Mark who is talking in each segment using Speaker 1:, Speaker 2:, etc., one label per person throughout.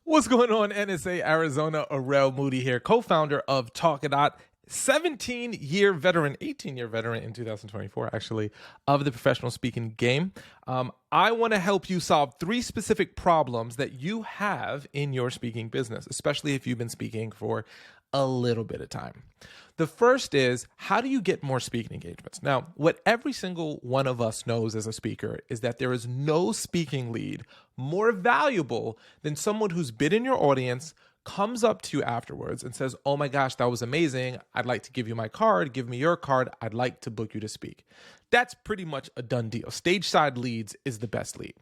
Speaker 1: What's going on, NSA Arizona? Arel Moody here, co-founder of Talkadot, 17-year veteran, 18-year veteran in 2024, actually, of the professional speaking game. I want to help you solve 3 specific problems that you have in your speaking business, especially if you've been speaking for a little bit of time. The first is, how do you get more speaking engagements? Now, what every single one of us knows as a speaker is that there is no speaking lead more valuable than someone who's been in your audience, comes up to you afterwards and says, "Oh my gosh, that was amazing. I'd like to give you my card. Give me your card. I'd like to book you to speak." That's pretty much a done deal. Stage side leads is the best lead.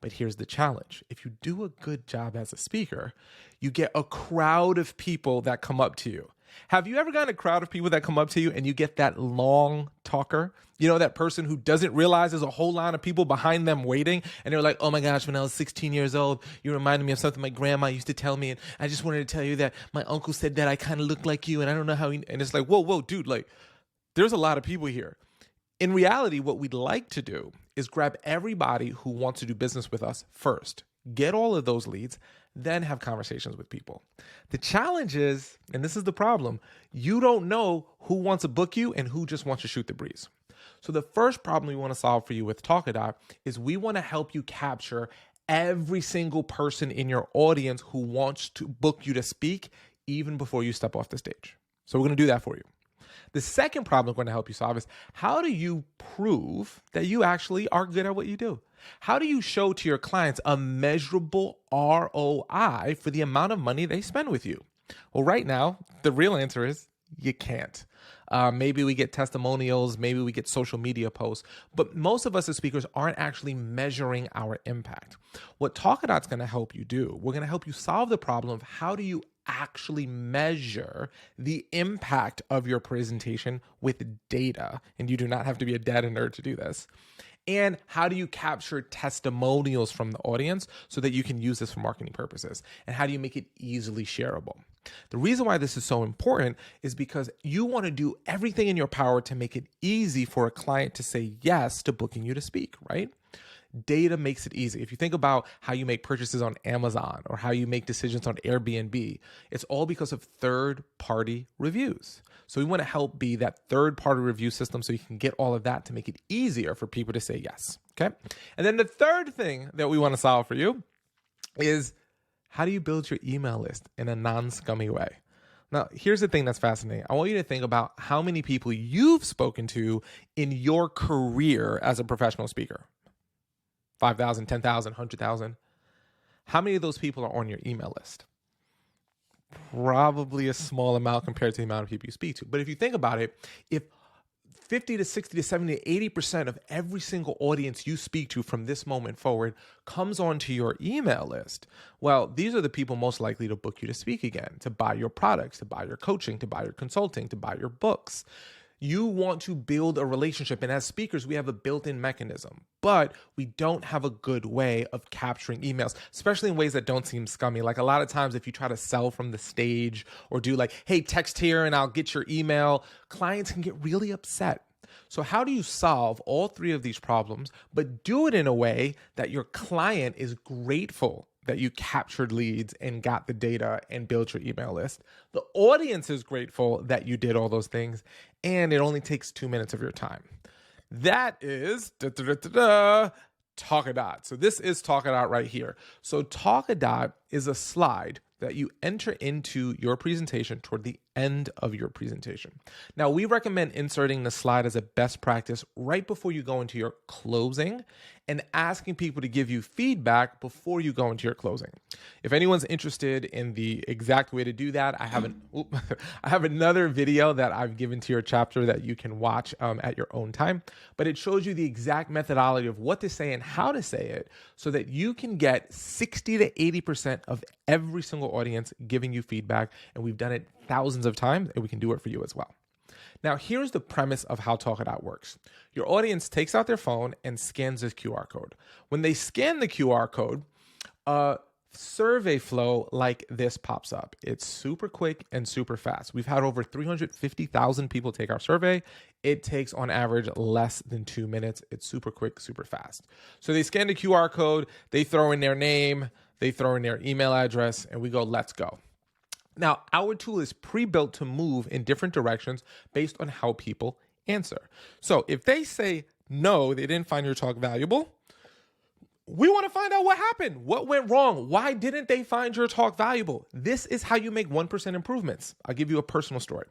Speaker 1: But here's the challenge. If you do a good job as a speaker, you get a crowd of people that come up to you. Have you ever gotten a crowd of people that come up to you and you get that long talker? You know, that person who doesn't realize there's a whole line of people behind them waiting. And they're like, "Oh my gosh, when I was 16 years old, you reminded me of something my grandma used to tell me. And I just wanted to tell you that my uncle said that I kind of look like you. And I don't know how he," and it's like, whoa, dude, like there's a lot of people here. In reality, what we'd like to do is grab everybody who wants to do business with us first, get all of those leads, then have conversations with people. The challenge is, and this is the problem, you don't know who wants to book you and who just wants to shoot the breeze. So the first problem we want to solve for you with Talkadot is we want to help you capture every single person in your audience who wants to book you to speak even before you step off the stage. So we're going to do that for you. The second problem we're going to help you solve is, how do you prove that you actually are good at what you do? How do you show to your clients a measurable ROI for the amount of money they spend with you? Well, right now, the real answer is you can't. Maybe we get testimonials, maybe we get social media posts, but most of us as speakers aren't actually measuring our impact. What Talkadot's going to help you do, we're going to help you solve the problem of how do you actually measure the impact of your presentation with data, and you do not have to be a data nerd to do this. And how do you capture testimonials from the audience so that you can use this for marketing purposes? And how do you make it easily shareable? The reason why this is so important is because you want to do everything in your power to make it easy for a client to say yes to booking you to speak, right? Data makes it easy. If you think about how you make purchases on Amazon or how you make decisions on Airbnb, it's all because of third-party reviews. So we want to help be that third-party review system so you can get all of that to make it easier for people to say yes, okay? And then the third thing that we want to solve for you is, how do you build your email list in a non-scummy way? Now, here's the thing that's fascinating. I want you to think about how many people you've spoken to in your career as a professional speaker. 5,000, 10,000, 100,000. How many of those people are on your email list? Probably a small amount compared to the amount of people you speak to. But if you think about it, if 50 to 60 to 70 to 80% of every single audience you speak to from this moment forward comes onto your email list, well, these are the people most likely to book you to speak again, to buy your products, to buy your coaching, to buy your consulting, to buy your books. You want to build a relationship, and as speakers, we have a built-in mechanism, but we don't have a good way of capturing emails, especially in ways that don't seem scummy. Like a lot of times, if you try to sell from the stage or do like, "Hey, text here and I'll get your email," clients can get really upset. So how do you solve all 3 of these problems, but do it in a way that your client is grateful that you captured leads and got the data and built your email list? The audience is grateful that you did all those things, and it only takes 2 minutes of your time. That is Talkadot. So this is Talkadot right here. So Talkadot is a slide that you enter into your presentation toward the end of your presentation. Now, we recommend inserting the slide as a best practice right before you go into your closing and asking people to give you feedback before you go into your closing. If anyone's interested in the exact way to do that, I have another video that I've given to your chapter that you can watch at your own time, but it shows you the exact methodology of what to say and how to say it so that you can get 60 to 80% of every single audience giving you feedback, and we've done it thousands of times, and we can do it for you as well. Now, here's the premise of how Talkadot works. Your audience takes out their phone and scans this QR code. When they scan the QR code, a survey flow like this pops up. It's super quick and super fast. We've had over 350,000 people take our survey. It takes on average less than 2 minutes. It's super quick, super fast. So they scan the QR code, they throw in their name, they throw in their email address, and we go, let's go. Now, our tool is pre-built to move in different directions based on how people answer. So if they say no, they didn't find your talk valuable, we want to find out what happened. What went wrong? Why didn't they find your talk valuable? This is how you make 1% improvements. I'll give you a personal story.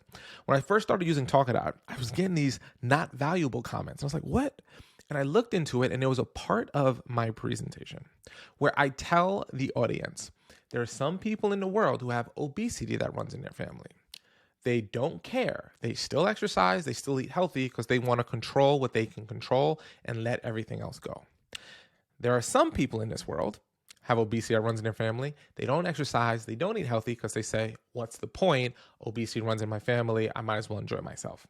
Speaker 1: When I first started using Talkadot, I was getting these not valuable comments. I was like, what? And I looked into it, and there was a part of my presentation where I tell the audience, there are some people in the world who have obesity that runs in their family. They don't care. They still exercise. They still eat healthy because they want to control what they can control and let everything else go. There are some people in this world have obesity that runs in their family. They don't exercise. They don't eat healthy because they say, what's the point? Obesity runs in my family. I might as well enjoy myself.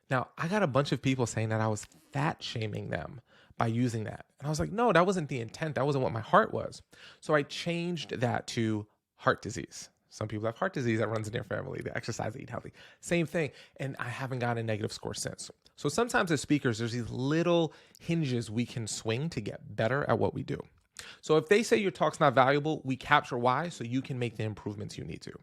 Speaker 1: Now, I got a bunch of people saying that I was fat shaming them by using that. And I was like, no, that wasn't the intent. That wasn't what my heart was. So I changed that to heart disease. Some people have heart disease that runs in their family. They exercise, they eat healthy. Same thing. And I haven't gotten a negative score since. So sometimes as speakers, there's these little hinges we can swing to get better at what we do. So if they say your talk's not valuable, we capture why so you can make the improvements you need to.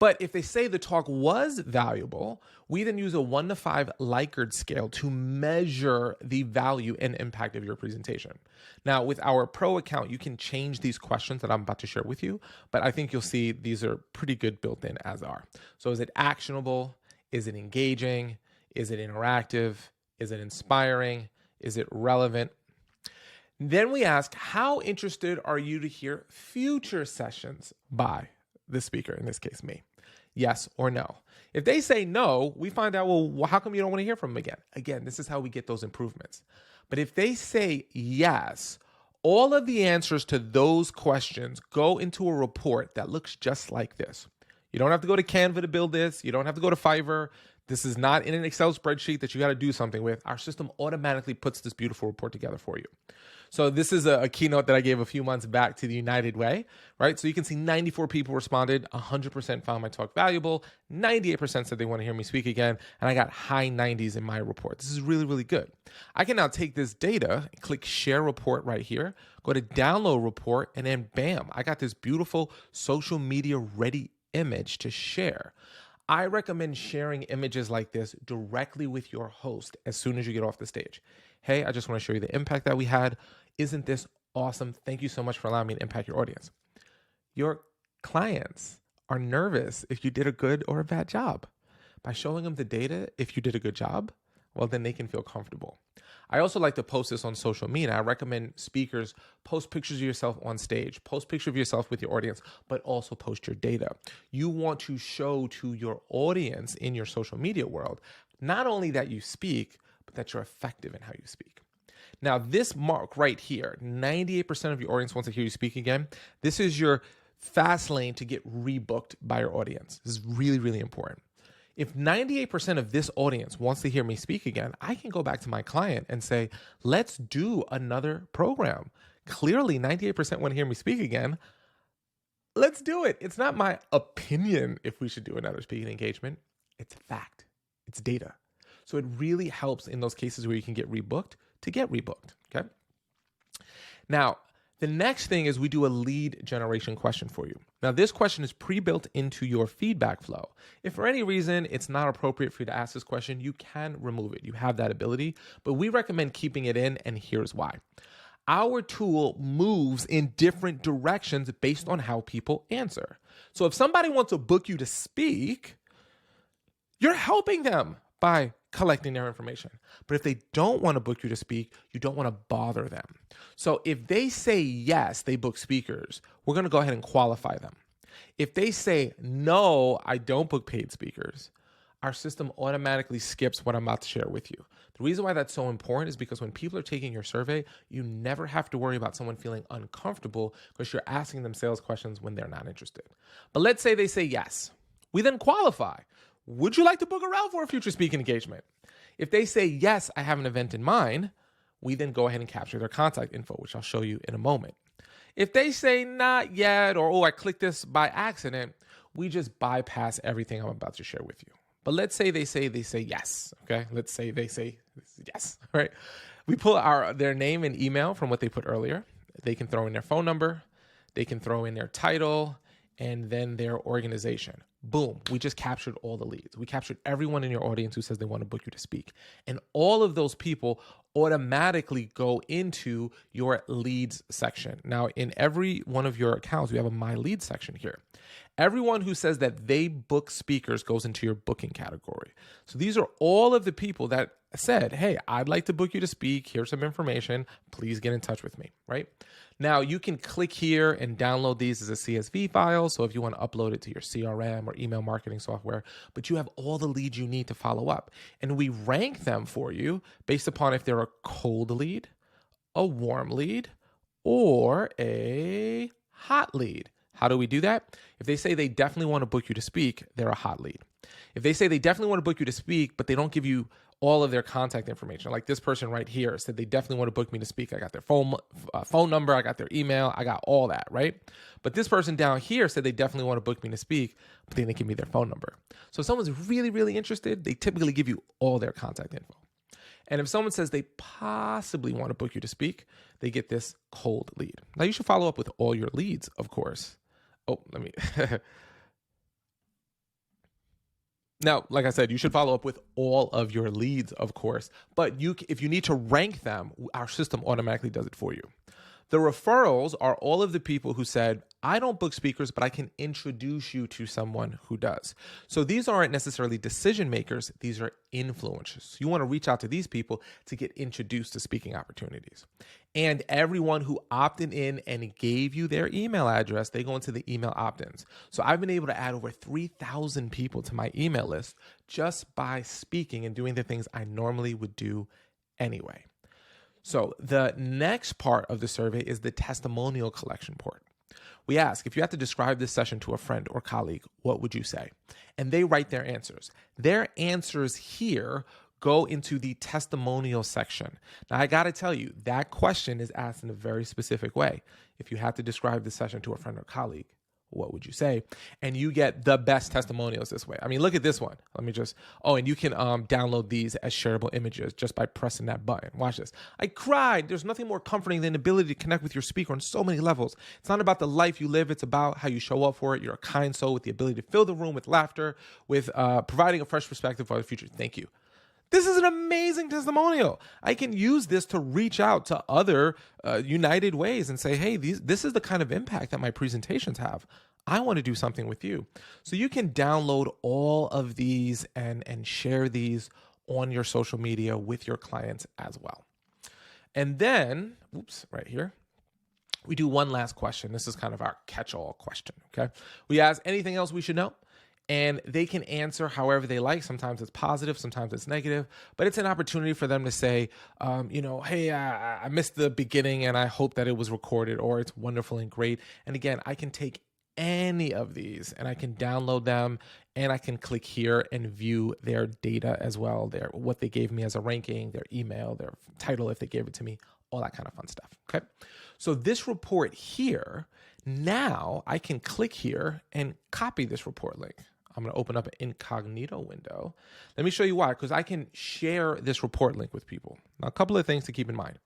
Speaker 1: But if they say the talk was valuable, we then use a 1 to 5 Likert scale to measure the value and impact of your presentation. Now, with our pro account, you can change these questions that I'm about to share with you, but I think you'll see these are pretty good built in as are. So is it actionable? Is it engaging? Is it interactive? Is it inspiring? Is it relevant? Then we ask, how interested are you to hear future sessions by the speaker, in this case, me? Yes or no. If they say no, we find out, well, how come you don't want to hear from them again? Again, this is how we get those improvements. But if they say yes, all of the answers to those questions go into a report that looks just like this. You don't have to go to Canva to build this. You don't have to go to Fiverr. This is not in an Excel spreadsheet that you got to do something with. Our system automatically puts this beautiful report together for you. So this is a keynote that I gave a few months back to the United Way, right? So you can see 94 people responded, 100% found my talk valuable, 98% said they want to hear me speak again, and I got high 90s in my report. This is really, really good. I can now take this data, click Share Report right here, go to Download Report, and then bam, I got this beautiful social media ready image to share. I recommend sharing images like this directly with your host as soon as you get off the stage. Hey, I just want to show you the impact that we had. Isn't this awesome? Thank you so much for allowing me to impact your audience. Your clients are nervous if you did a good or a bad job. By showing them the data, if you did a good job, well, then they can feel comfortable. I also like to post this on social media. I recommend speakers post pictures of yourself on stage, post pictures of yourself with your audience, but also post your data. You want to show to your audience in your social media world, not only that you speak, but that you're effective in how you speak. Now, this mark right here, 98% of your audience wants to hear you speak again. This is your fast lane to get rebooked by your audience. This is really, really important. If 98% of this audience wants to hear me speak again, I can go back to my client and say, let's do another program. Clearly, 98% want to hear me speak again. Let's do it. It's not my opinion if we should do another speaking engagement. It's fact. It's data. So it really helps in those cases where you can get rebooked to get rebooked, okay? Now, the next thing is we do a lead generation question for you. Now, this question is pre-built into your feedback flow. If for any reason it's not appropriate for you to ask this question, you can remove it. You have that ability, but we recommend keeping it in, and here's why. Our tool moves in different directions based on how people answer. So if somebody wants to book you to speak, you're helping them by collecting their information. But if they don't want to book you to speak, you don't want to bother them. So if they say yes, they book speakers, we're going to go ahead and qualify them. If they say no, I don't book paid speakers, our system automatically skips what I'm about to share with you. The reason why that's so important is because when people are taking your survey, you never have to worry about someone feeling uncomfortable because you're asking them sales questions when they're not interested. But let's say they say yes. We then qualify. Would you like to book a route for a future speaking engagement? If they say, yes, I have an event in mind, we then go ahead and capture their contact info, which I'll show you in a moment. If they say not yet, or, oh, I clicked this by accident, we just bypass everything I'm about to share with you. But let's say they say yes, okay? Let's say they say yes, all right? We pull their name and email from what they put earlier. They can throw in their phone number. They can throw in their title and then their organization. Boom, we just captured all the leads. We captured everyone in your audience who says they want to book you to speak. And all of those people automatically go into your leads section. Now, in every one of your accounts, we have a My Leads section here. Everyone who says that they book speakers goes into your booking category. So these are all of the people that said, hey, I'd like to book you to speak. Here's some information. Please get in touch with me, right? Now, you can click here and download these as a CSV file. So if you want to upload it to your CRM or email marketing software, but you have all the leads you need to follow up. And we rank them for you based upon if they're a cold lead, a warm lead, or a hot lead. How do we do that? If they say they definitely want to book you to speak, they're a hot lead. If they say they definitely want to book you to speak, but they don't give you all of their contact information, like this person right here said they definitely want to book me to speak. I got their phone number, I got their email, I got all that, right? But this person down here said they definitely want to book me to speak, but they didn't give me their phone number. So if someone's really, really interested, they typically give you all their contact info. And if someone says they possibly want to book you to speak, they get this cold lead. Now you should follow up with all your leads, of course. Oh, let me... Now, like I said, you should follow up with all of your leads, of course, but if you need to rank them, our system automatically does it for you. The referrals are all of the people who said, I don't book speakers, but I can introduce you to someone who does. So these aren't necessarily decision makers. These are influencers. You want to reach out to these people to get introduced to speaking opportunities. And everyone who opted in and gave you their email address, they go into the email opt-ins. So I've been able to add over 3,000 people to my email list just by speaking and doing the things I normally would do anyway. So the next part of the survey is the testimonial collection part. We ask, if you had to describe this session to a friend or colleague, what would you say? And they write their answers. Their answers here go into the testimonial section. Now, I got to tell you, that question is asked in a very specific way. If you had to describe the session to a friend or colleague, what would you say? And you get the best testimonials this way. I mean, look at this one. Let me just, and you can download these as shareable images just by pressing that button. Watch this. I cried. There's nothing more comforting than the ability to connect with your speaker on so many levels. It's not about the life you live. It's about how you show up for it. You're a kind soul with the ability to fill the room with laughter, with providing a fresh perspective for the future. Thank you. This is an amazing testimonial. I can use this to reach out to other United Ways and say, hey, this is the kind of impact that my presentations have. I want to do something with you. So you can download all of these and share these on your social media with your clients as well. And then, right here, we do one last question. This is kind of our catch-all question, okay? We ask anything else we should know? And they can answer however they like. Sometimes it's positive, sometimes it's negative, but it's an opportunity for them to say, hey, I missed the beginning and I hope that it was recorded, or it's wonderful and great. And again, I can take any of these and I can download them and I can click here and view their data as well, what they gave me as a ranking, their email, their title if they gave it to me, all that kind of fun stuff, okay? So this report here, now I can click here and copy this report link. I'm going to open up an incognito window. Let me show you why, because I can share this report link with people. Now, a couple of things to keep in mind.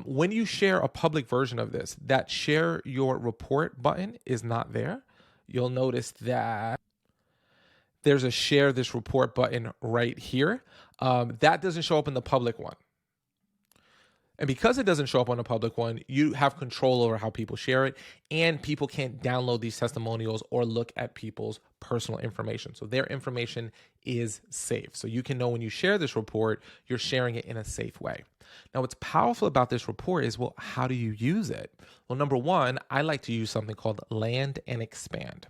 Speaker 1: When you share a public version of this, that share your report button is not there. You'll notice that there's a share this report button right here. That doesn't show up in the public one. And because it doesn't show up on a public one, you have control over how people share it, and people can't download these testimonials or look at people's personal information. So their information is safe. So you can know when you share this report, you're sharing it in a safe way. Now, what's powerful about this report is, well, how do you use it? Well, number one, I like to use something called land and expand.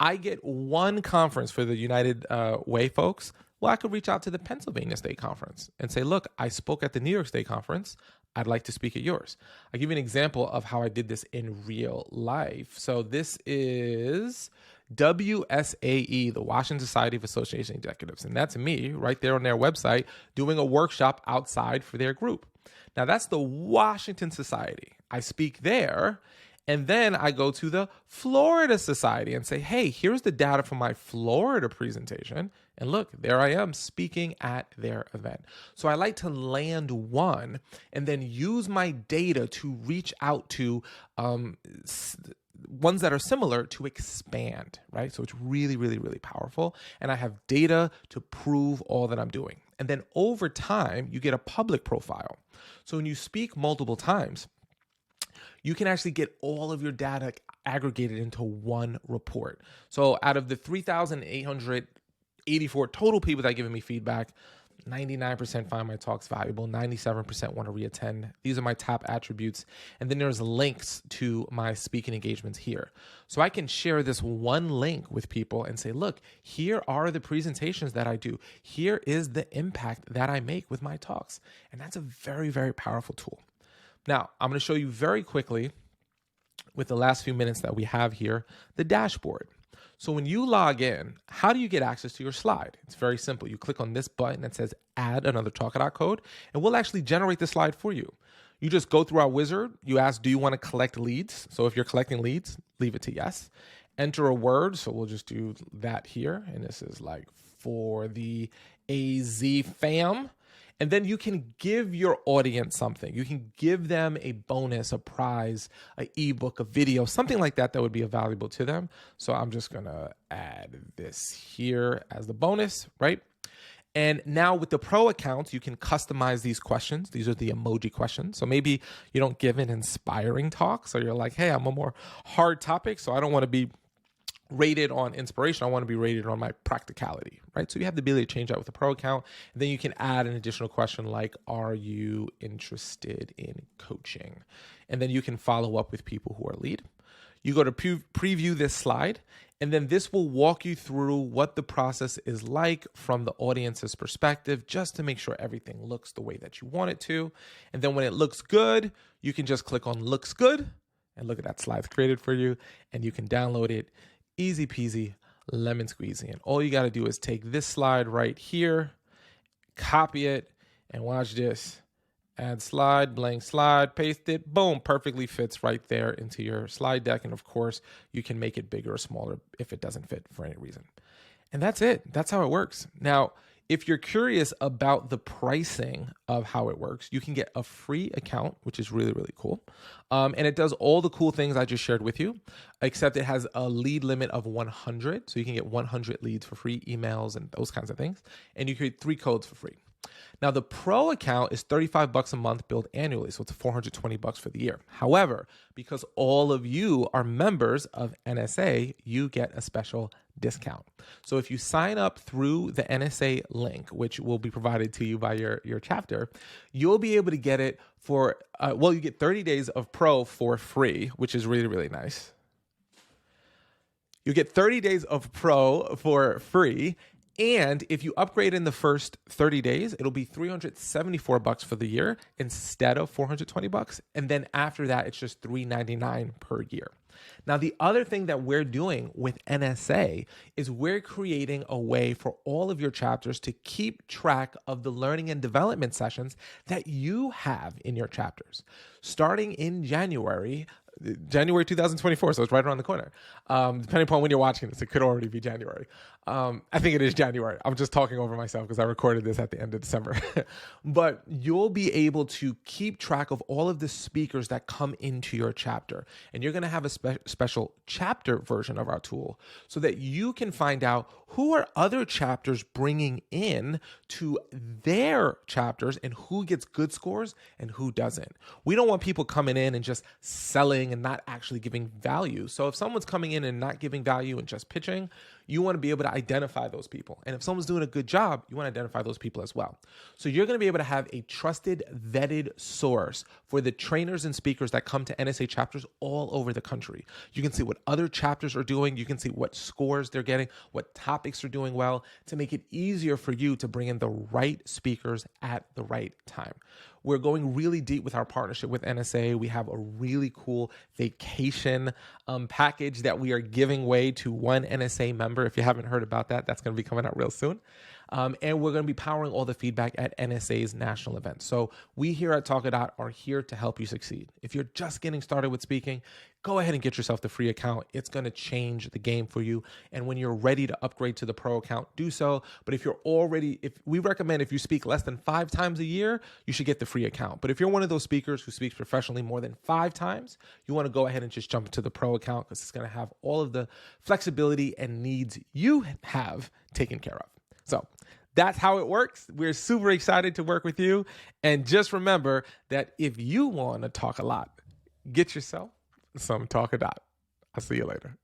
Speaker 1: I get one conference for the United Way folks. Well, I could reach out to the Pennsylvania State Conference and say, look, I spoke at the New York State Conference. I'd like to speak at yours. I'll give you an example of how I did this in real life. So this is WSAE, the Washington Society of Association Executives. And that's me right there on their website doing a workshop outside for their group. Now, that's the Washington Society. I speak there. And then I go to the Florida Society and say, hey, here's the data from my Florida presentation. And look, there I am speaking at their event. So I like to land one and then use my data to reach out to ones that are similar to expand, right? So it's really, really, really powerful. And I have data to prove all that I'm doing. And then over time, you get a public profile. So when you speak multiple times, you can actually get all of your data aggregated into one report. So out of the 3,884 total people that are giving me feedback, 99% find my talks valuable, 97% want to reattend. These are my top attributes. And then there's links to my speaking engagements here. So I can share this one link with people and say, look, here are the presentations that I do. Here is the impact that I make with my talks. And that's a very, very powerful tool. Now, I'm going to show you very quickly, with the last few minutes that we have here, the dashboard. So when you log in, how do you get access to your slide? It's very simple. You click on this button that says add another Talkadot code, and we'll actually generate the slide for you. You just go through our wizard. You ask, do you want to collect leads? So if you're collecting leads, leave it to yes. Enter a word. So we'll just do that here. And this is like for the AZ fam. And then you can give your audience something. You can give them a bonus, a prize, an ebook, a video, something like that that would be valuable to them. So I'm just going to add this here as the bonus, right? And now with the pro accounts, you can customize these questions. These are the emoji questions. So maybe you don't give an inspiring talk. So you're like, hey, I'm a more hard topic, so I don't want to be rated on inspiration. I want to be rated on my practicality, right? So you have the ability to change that with a pro account. And then you can add an additional question like, are you interested in coaching? And then you can follow up with people who are lead. You go to preview this slide, and then this will walk you through what the process is like from the audience's perspective, just to make sure everything looks the way that you want it to. And then when it looks good, you can just click on looks good, and look at that slide's created for you, and you can download it. Easy peasy, lemon squeezy. And all you got to do is take this slide right here, copy it, and watch this. Add slide, blank slide, paste it, boom, perfectly fits right there into your slide deck. And of course, you can make it bigger or smaller if it doesn't fit for any reason. And that's it. That's how it works. Now, if you're curious about the pricing of how it works, you can get a free account, which is really, really cool. And it does all the cool things I just shared with you, except it has a lead limit of 100. So you can get 100 leads for free, emails and those kinds of things. And you create 3 codes for free. Now, the pro account is $35 a month billed annually, so it's $420 for the year. However, because all of you are members of NSA, you get a special discount. So if you sign up through the NSA link, which will be provided to you by your chapter, you'll be able to get it for, you get 30 days of pro for free, which is really, really nice. You get 30 days of pro for free. And if you upgrade in the first 30 days, it'll be $374 for the year instead of $420. And then after that, it's just $399 per year. Now, the other thing that we're doing with NSA is we're creating a way for all of your chapters to keep track of the learning and development sessions that you have in your chapters. Starting in January 2024, so it's right around the corner. Depending upon when you're watching this, it could already be January. I think it is January. I'm just talking over myself because I recorded this at the end of December. But you'll be able to keep track of all of the speakers that come into your chapter. And you're going to have a special chapter version of our tool so that you can find out who are other chapters bringing in to their chapters and who gets good scores and who doesn't. We don't want people coming in and just selling and not actually giving value. So if someone's coming in and not giving value and just pitching, you want to be able to identify those people. And if someone's doing a good job, you want to identify those people as well. So you're going to be able to have a trusted, vetted source for the trainers and speakers that come to NSA chapters all over the country. You can see what other chapters are doing. You can see what scores they're getting, what topics are doing well, to make it easier for you to bring in the right speakers at the right time. We're going really deep with our partnership with NSA. We have a really cool vacation package that we are giving away to one NSA member. If you haven't heard about that, that's going to be coming out real soon. And we're going to be powering all the feedback at NSA's national events. So we here at Talkadot are here to help you succeed. If you're just getting started with speaking, go ahead and get yourself the free account. It's going to change the game for you. And when you're ready to upgrade to the pro account, do so. But if we recommend if you speak less than 5 times a year, you should get the free account. But if you're one of those speakers who speaks professionally more than 5 times, you want to go ahead and just jump into the pro account because it's going to have all of the flexibility and needs you have taken care of. So that's how it works. We're super excited to work with you. And just remember that if you want to talk a lot, get yourself some Talkadot. I'll see you later.